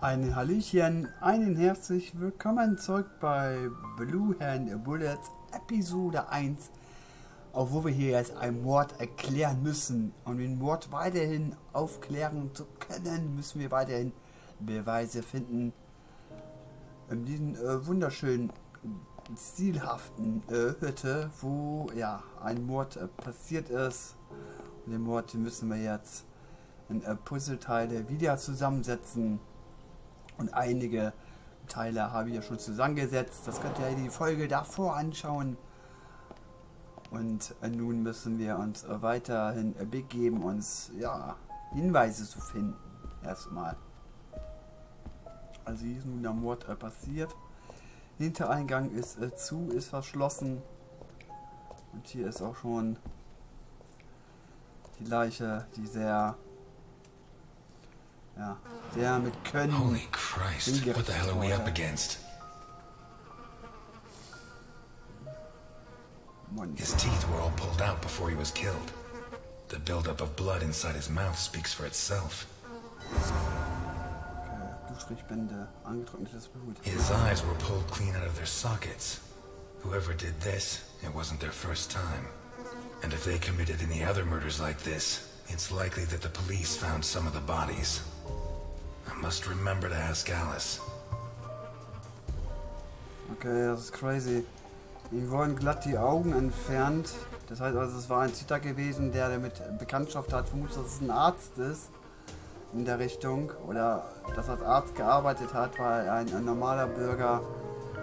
Ein Hallöchen, einen herzlich willkommen zurück bei Blue Hand Bullets Episode 1, auch wo wir hier jetzt einen Mord erklären müssen. Um den Mord weiterhin aufklären zu können, müssen wir weiterhin Beweise finden. In diesem wunderschönen, stilhaften Hütte, wo ja ein Mord passiert ist. Und den Mord müssen wir jetzt in Puzzleteile wieder zusammensetzen. Und einige Teile habe ich ja schon zusammengesetzt. Das könnt ihr die Folge davor anschauen. Und nun müssen wir uns weiterhin begeben, uns ja Hinweise zu finden. Erstmal. Also hier ist nun der Mord passiert. Hintereingang ist zu, ist verschlossen. Und hier ist auch schon die Leiche, die sehr mit Können. Holy Christ, what the hell are we up against? His teeth were all pulled out before he was killed. The buildup of blood inside his mouth speaks for itself. Okay, Blutstrichbände, angetrocknetes Blut. His eyes were pulled clean out of their sockets. Whoever did this, it wasn't their first time. And if they committed any other murders like this, it's likely that the police found some of the bodies. I must remember to ask Alice. Okay, das ist crazy. Ihm wurden glatt die Augen entfernt. Das heißt also, es war ein Zither gewesen, der damit Bekanntschaft hat. Vermutet, dass es ein Arzt ist in der Richtung. Oder dass er als Arzt gearbeitet hat, weil ein normaler Bürger,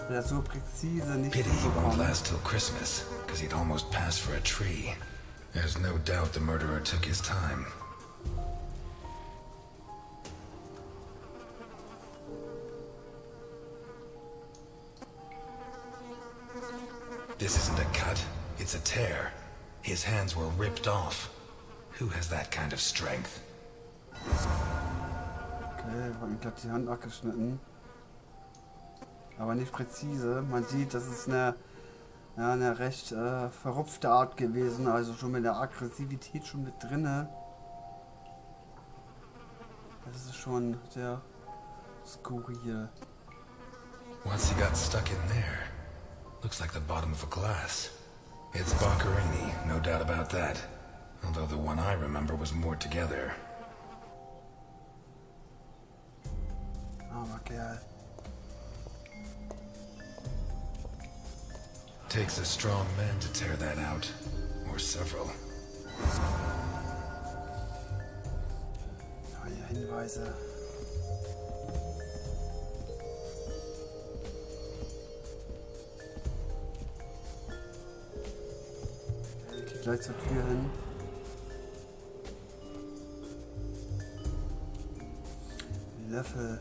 der das so präzise nicht Pity he won't bekommt. last till Christmas, because he'd almost passed for a tree. There's no doubt the murderer took his time. This isn't a cut, it's a tear. His hands were ripped off. Who has that kind of strength? Okay, wurde ihm glatt die Hand abgeschnitten. Aber nicht präzise. Man sieht, das ist eine recht verrupfte Art gewesen. Also schon mit der Aggressivität schon mit drinne. Das ist schon sehr skurril. What's he got stuck in there? Looks like the bottom of a glass. It's BOCCHERINI, no doubt about that. Although the one I remember was more together. Armer Kerl. Takes a strong man to tear that out. Or several. Neue Hinweise. Gleich zur Tür hin. Löffel.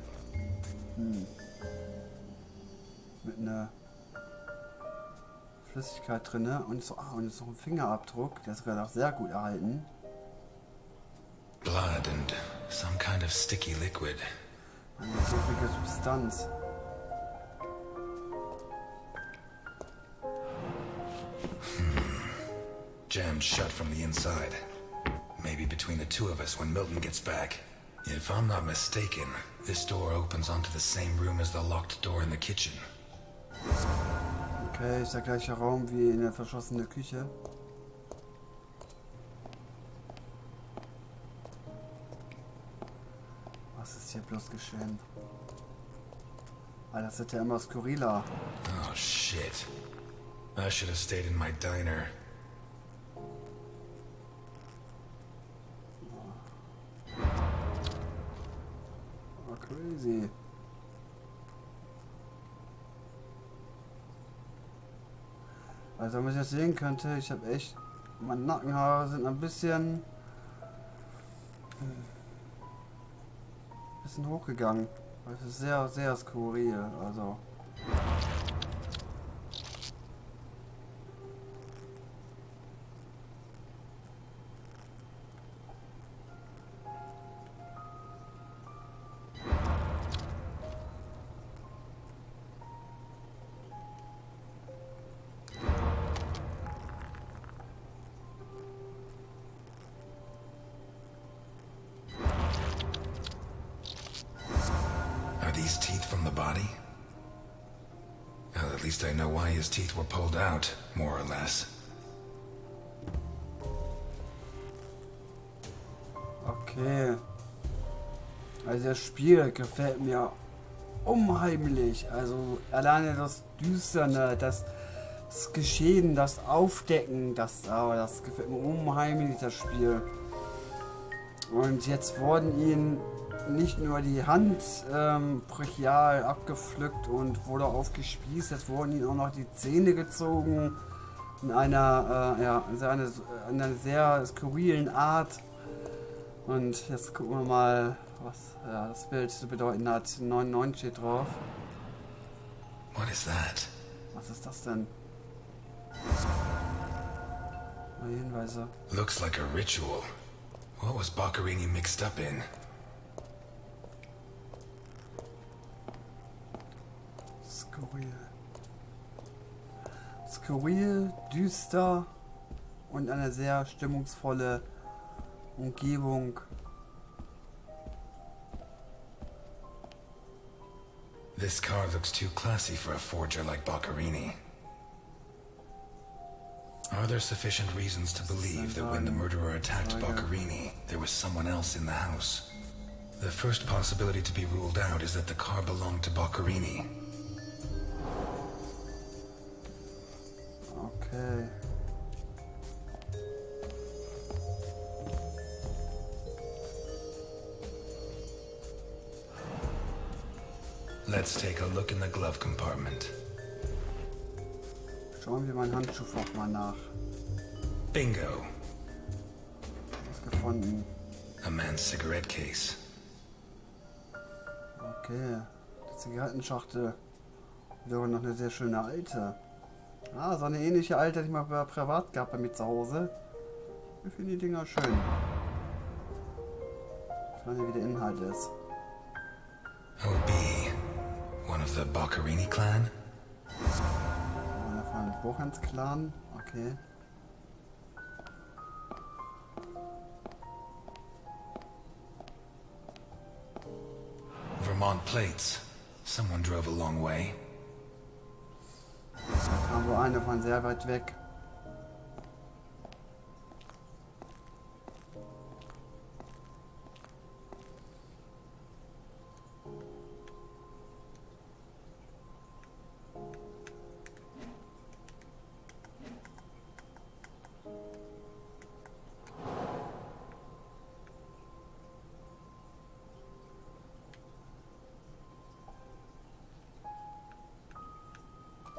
Mit einer Flüssigkeit drin. Und so, und ist noch ein Fingerabdruck. Der ist gerade auch sehr gut erhalten. Blood and some kind of sticky liquid. Eine giftige Substanz. Jammed shut from the inside. Maybe between the two of us when Milton gets back. If I'm not mistaken, this door opens onto the same room as the locked door in the kitchen. Okay, ist der gleiche Raum wie in der verschlossenen Küche. Was ist hier bloß geschehen? Ah, das wird ja immer skurriler. Oh shit. I should have stayed in my diner. Crazy. Also, wenn man jetzt sehen könnte, ich habe echt, meine Nackenhaare sind ein bisschen hochgegangen. Es ist sehr, sehr skurril. Also. teeth from the body? Well, at least I know why his teeth were pulled out, more or less. Okay. Also das Spiel gefällt mir unheimlich. Also alleine das Düsterne, das Geschehen, das Aufdecken, das gefällt mir unheimlich, das Spiel. Und jetzt wurden ihnen nicht nur die Hand brachial abgepflückt und wurde aufgespießt, jetzt wurden ihnen auch noch die Zähne gezogen in einer sehr skurrilen Art. Und jetzt gucken wir mal, was das Bild zu bedeuten hat. 99 steht drauf. What is that? Was ist das denn? Mal Hinweise. Looks like a ritual. What was Boccherini mixed up in? Skurril, düster und eine sehr stimmungsvolle Umgebung. This car looks too classy for a forger like Boccherini. Are there sufficient reasons to believe that when the murderer attacked Boccherini, there was someone else in the house? The first possibility to be ruled out is that the car belonged to Boccherini. Okay. Let's take a look in the glove compartment. Schauen wir mein Handschuhfach mal nach. Bingo. Was gefunden? A man's cigarette case. Okay. Die Zigarettenschachtel. Sogar noch eine sehr schöne alte. Ah, so eine ähnliche alte, die ich mal privat gehabt bei mir zu Hause. Ich finde die Dinger schön. Ich weiß nicht, wie der Inhalt ist. OB. One of the Boccherini clan? Einer von Bochens Clan. Okay. Vermont plates. Someone drove a long way. Da kam wohl eine von sehr weit weg.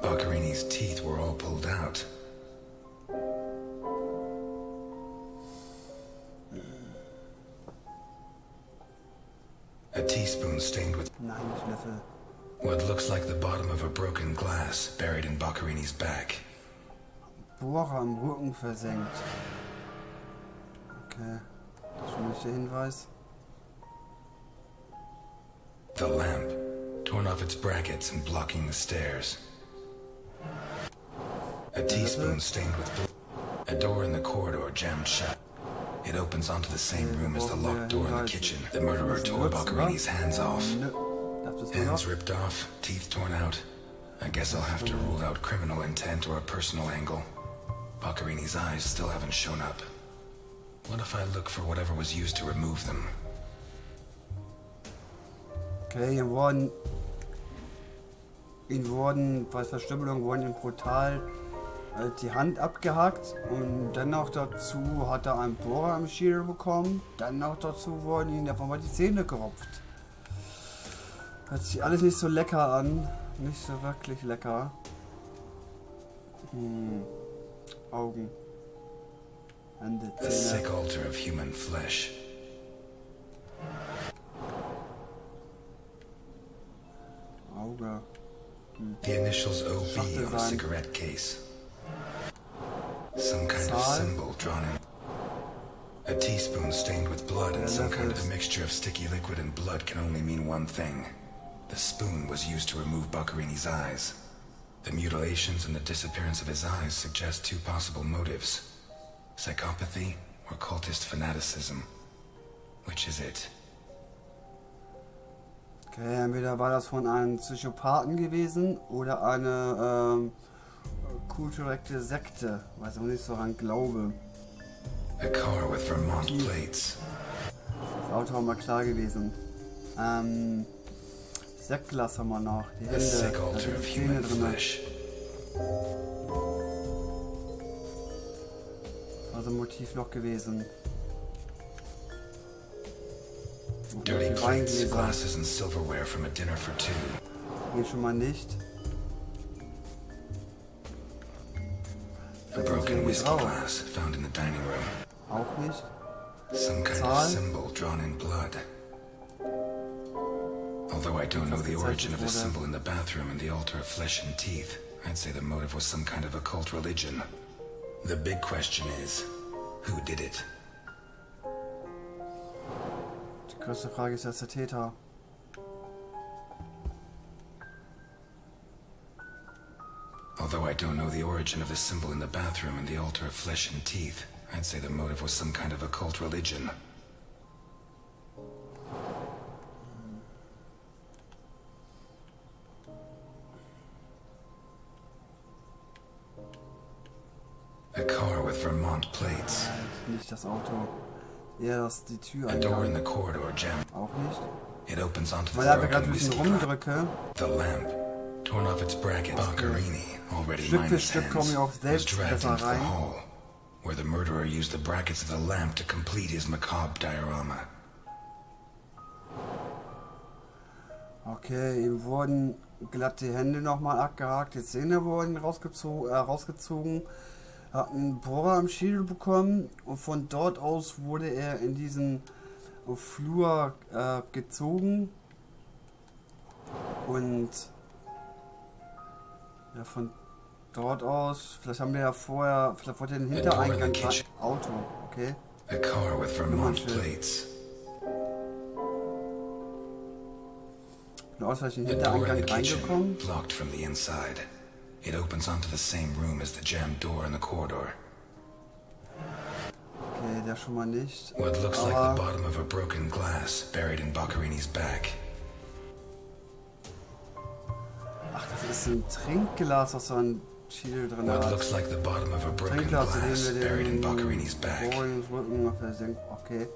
Boccherini's teeth were all pulled out. A teaspoon stained with Nein, Schlüssel. what looks like the bottom of a broken glass buried in Boccherini's back. Bohrer am Rücken versenkt. Okay. Das ist für mich der Hinweis. The lamp, torn off its brackets and blocking the stairs. A teaspoon stained with blood. A door in the corridor jammed shut. It opens onto the same room as the locked door in the kitchen. The murderer tore Boccherini's hands off. Hands ripped off, teeth torn out. I guess I'll have to rule out criminal intent or a personal angle. Boccherini's eyes still haven't shown up. What if I look for whatever was used to remove them? Okay, ihm wurden bei Verstümmelung wurden ihm brutal die Hand abgehackt und dann noch dazu hat er einen Bohrer im Schädel bekommen. Dann noch dazu wurden ihm davon mal die Zähne gerupft. Hört sich alles nicht so lecker an. Nicht so wirklich lecker. Augen. Hände, The sick Zähne. altar of human flesh. Auge. The initials OB Schachtel on a sein. cigarette case. Some kind of Zahl. symbol drawn in. A teaspoon stained with blood and some kind of a mixture of sticky liquid and blood can only mean one thing. The spoon was used to remove Boccherini's eyes. The mutilations and the disappearance of his eyes suggest two possible motives. Psychopathy or cultist fanaticism. Which is it? Okay, entweder war das von einem Psychopathen gewesen oder eine kulturelle Sekte, was auch nicht so an Glaube. A car with Vermont plates. Das Auto war mal klar gewesen. Sektglas haben wir noch. Die Hände, da sind die Zähne drin. Das war so ein Motivloch gewesen. Dirty plates, glasses and silverware from a dinner for two. Hier schon mal nicht. A broken whiskey glass found in the dining room. Auch nicht. Some kind of symbol drawn in blood. Although I don't know the origin of the symbol in the bathroom and the altar of flesh and teeth, I'd say the motive was some kind of occult religion. The big question is, who did it? Die größte Frage ist, wer ist der Täter? Although I don't know the origin of the symbol in the bathroom and the altar of flesh and teeth, I'd say the motive was some kind of occult religion. A car with Vermont plates. Nicht das Auto. Eher die Tür. A door in the corridor jammed. Auch nicht. It opens onto the Weil ich broken gerade ein bisschen whiskey glass. rumdrücke. The lamp, torn off its bracket. Boccherini, already Stück für minus Stück komme ich auch hands, was selbst dragged besser into the rein. hall, where the murderer used the brackets of the lamp to complete his macabre diorama. Okay, ihm wurden glatt die Hände nochmal abgehakt, die Zähne wurden rausgezogen, hat einen Bohrer am Schädel bekommen und von dort aus wurde er in diesen Flur gezogen und ja, von dort aus, vielleicht haben wir ja vorher, vielleicht wurde den Hintereingang Auto, okay. A car with Vermont plates. Aus welchem The door in Hintereingang the kitchen, reingekommen. locked from the inside. It opens onto the same room as the jammed door in the corridor. Okay, der schon mal nicht. What looks like the bottom of a broken glass buried in Boccherini's back. Ach, das ist ein Trinkglas, was so ein Schädel drin What hat. looks like the bottom of a broken Trinkglas, glass in dem wir buried in den Boccherini's back. Rücken versenkt. Okay.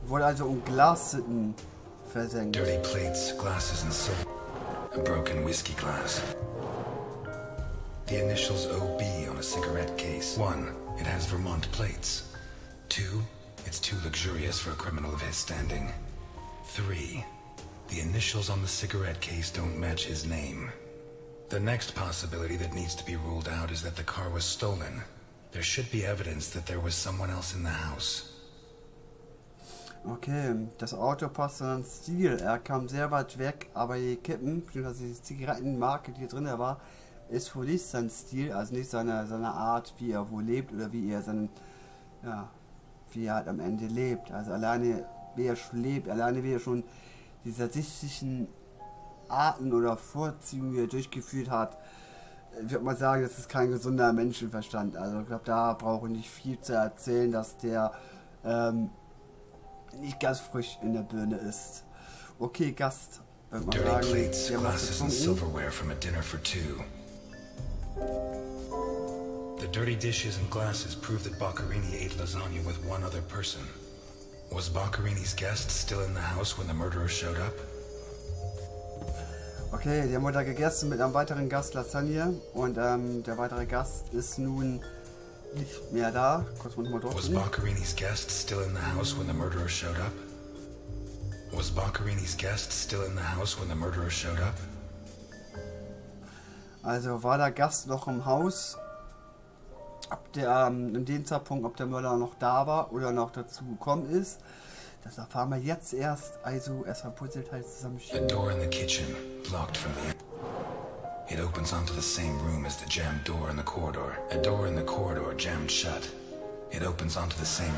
Wurde also um Glassitten versenkt. Dirty plates, glasses and silver. A broken whiskey glass. The initials OB on a cigarette case. 1. It has Vermont plates. 2. It's too luxurious for a criminal of his standing. 3. The initials on the cigarette case don't match his name. The next possibility that needs to be ruled out is that the car was stolen. There should be evidence that there was someone else in the house. Okay, das Auto passt zu seinem Stil. Er kam sehr weit weg, aber die Kippen, beziehungsweise die Zigarettenmarke, die drin war, ist wohl nicht sein Stil, also nicht seine Art, wie er wohl lebt oder wie er wie er halt am Ende lebt. Also alleine wie er schon lebt, alleine wie er schon die sadistischen Arten oder Vorzüge, die er durchgeführt hat, würde man sagen, das ist kein gesunder Menschenverstand. Also ich glaube, da brauche ich nicht viel zu erzählen, dass der nicht ganz frisch in der Birne ist. Okay, Gast. Würde man Dirty sagen, plates, wir haben was glasses and getrunken. silverware from a dinner for two. The dirty dishes and glasses prove that Boccherini ate lasagna with one other person. Was Boccherini's guest still in the house when the murderer showed up? Okay, die haben wir da gegessen mit einem weiteren Gast Lasagne und der weitere Gast ist nun nicht mehr da. Kurz mal nochmal Was drücken. Boccherini's guest still in the house when the murderer showed up? Was Boccherini's guest still in the house when the murderer showed up? Also war der Gast noch im Haus, ob der in dem Zeitpunkt, ob der Mörder noch da war oder noch dazu gekommen ist. Das erfahren wir jetzt erst. Also erstmal Puzzleteile The zusammenschieben. door in the kitchen, locked from the... It opens onto the same room as the jammed door in the corridor. A door in the corridor jammed shut. It opens onto the same...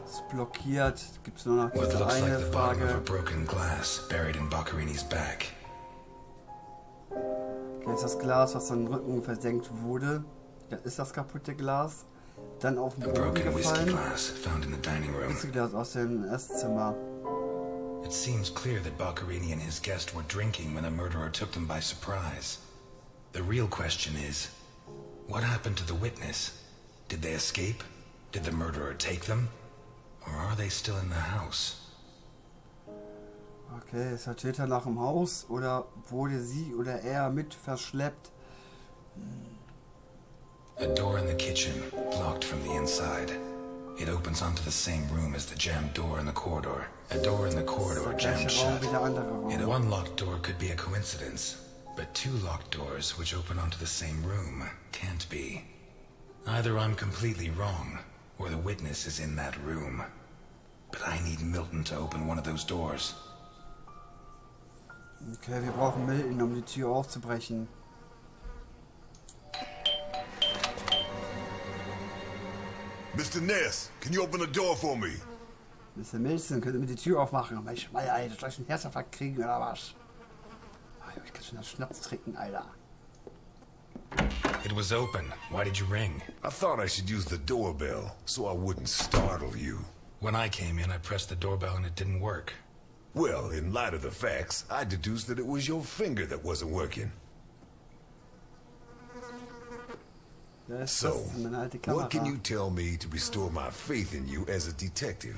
Ist blockiert. Gibt es nur noch What diese looks like eine the bottom of a Frage. broken glass buried in Boccherini's back. Okay, ist das Glas, was am Rücken versenkt wurde. Das ist das kaputte Glas. Dann auf den A Boden broken whiskey gefallen. glass found in the dining room. Whiskyglas aus dem Esszimmer. It It seems clear that Boccherini and his guest were drinking when the murderer took them by surprise. The real question is, what happened to the witness? Did they escape? Did the murderer take them? Or are they still in the house? Okay, ist der Täter nach dem Haus oder wurde sie oder er mit verschleppt? A door in the kitchen, locked from the inside. It opens onto the same room as the jammed door in the corridor. A door in the corridor jammed shut. One locked door could be a coincidence, but two locked doors which open onto the same room can't be. Either I'm completely wrong, or the witness is in that room. But I need Milton to open one of those doors. Okay, wir brauchen Milton, um die Tür aufzubrechen. Mr. Ness, can you open the door for me? Mr. Milton, könnt ihr mir die Tür aufmachen? Mensch, Alter, soll ich einen Herzinfarkt kriegen oder was? Ich kann schon das Schnaps trinken, Alter. It was open. Why did you ring? I thought I should use the doorbell so I wouldn't startle you. When I came in, I pressed the doorbell and it didn't work. Well, in light of the facts, I deduced that it was your finger that wasn't working. So, what can you tell me to restore my faith in you as a detective?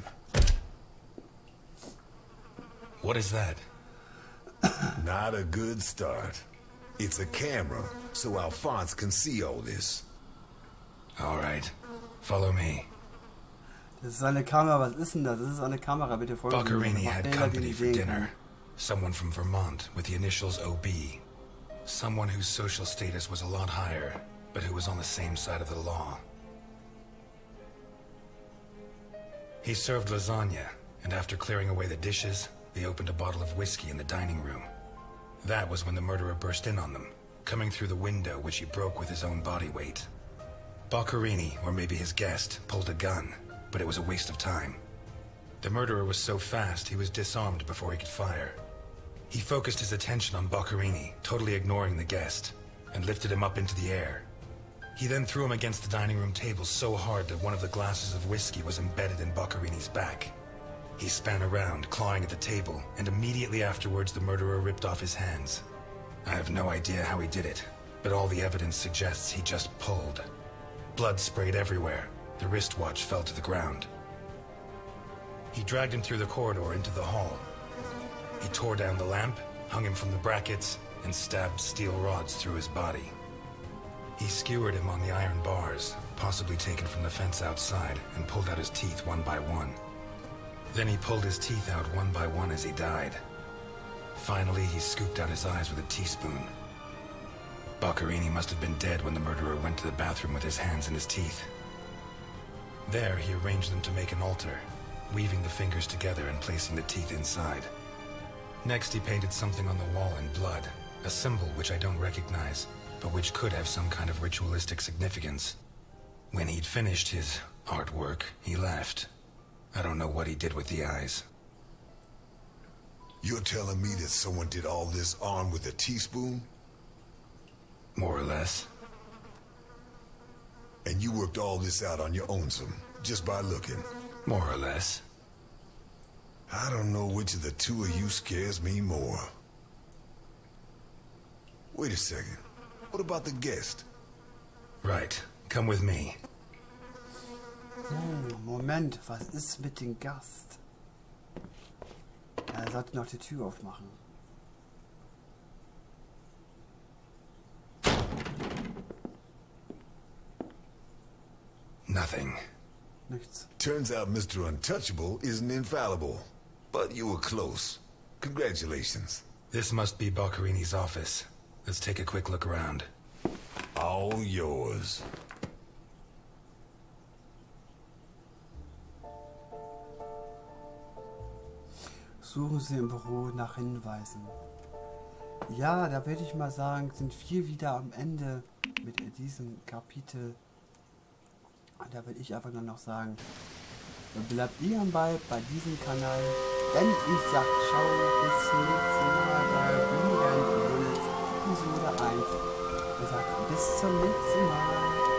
What is that? Not a good start. It's a camera, so Alphonse can see all this. All right. Follow me. Das ist eine Kamera. Was ist denn das? Das ist eine Kamera. Bitte folgen Sie mir. Boccherini had company for dinner. Someone from Vermont with the initials OB. Someone whose social status was a lot higher, but who was on the same side of the law. He served lasagna, and after clearing away the dishes, they opened a bottle of whiskey in the dining room. That was when the murderer burst in on them, coming through the window which he broke with his own body weight. Boccherini, or maybe his guest, pulled a gun, but it was a waste of time. The murderer was so fast he was disarmed before he could fire. He focused his attention on Boccherini, totally ignoring the guest, and lifted him up into the air. He then threw him against the dining room table so hard that one of the glasses of whiskey was embedded in Boccherini's back. He span around, clawing at the table, and immediately afterwards the murderer ripped off his hands. I have no idea how he did it, but all the evidence suggests he just pulled. Blood sprayed everywhere. The wristwatch fell to the ground. He dragged him through the corridor into the hall. He tore down the lamp, hung him from the brackets, and stabbed steel rods through his body. He skewered him on the iron bars, possibly taken from the fence outside, and pulled out his teeth one by one. Then he pulled his teeth out one by one as he died. Finally, he scooped out his eyes with a teaspoon. Boccherini must have been dead when the murderer went to the bathroom with his hands in his teeth. There, he arranged them to make an altar, weaving the fingers together and placing the teeth inside. Next, he painted something on the wall in blood, a symbol which I don't recognize, but which could have some kind of ritualistic significance. When he'd finished his artwork, he left. I don't know what he did with the eyes. You're telling me that someone did all this armed with a teaspoon? More or less. And you worked all this out on your own, just by looking? More or less. I don't know which of the two of you scares me more. Wait a second. What about the guest? Right. Come with me. Moment, was ist mit dem Gast? Er sollte noch die Tür aufmachen. Nothing. Nichts. Turns out Mr. Untouchable isn't infallible. But you were close. Congratulations. This must be Boccherini's office. Let's take a quick look around. All yours. Suchen Sie im Büro nach Hinweisen. Ja, da würde ich mal sagen, sind wir wieder am Ende mit diesem Kapitel. Und da würde ich einfach nur noch sagen, bleibt ihr am Ball bei diesem Kanal. Denn ich sag ciao, bis zum nächsten Mal bei Episode 1. Ich sag bis zum nächsten Mal.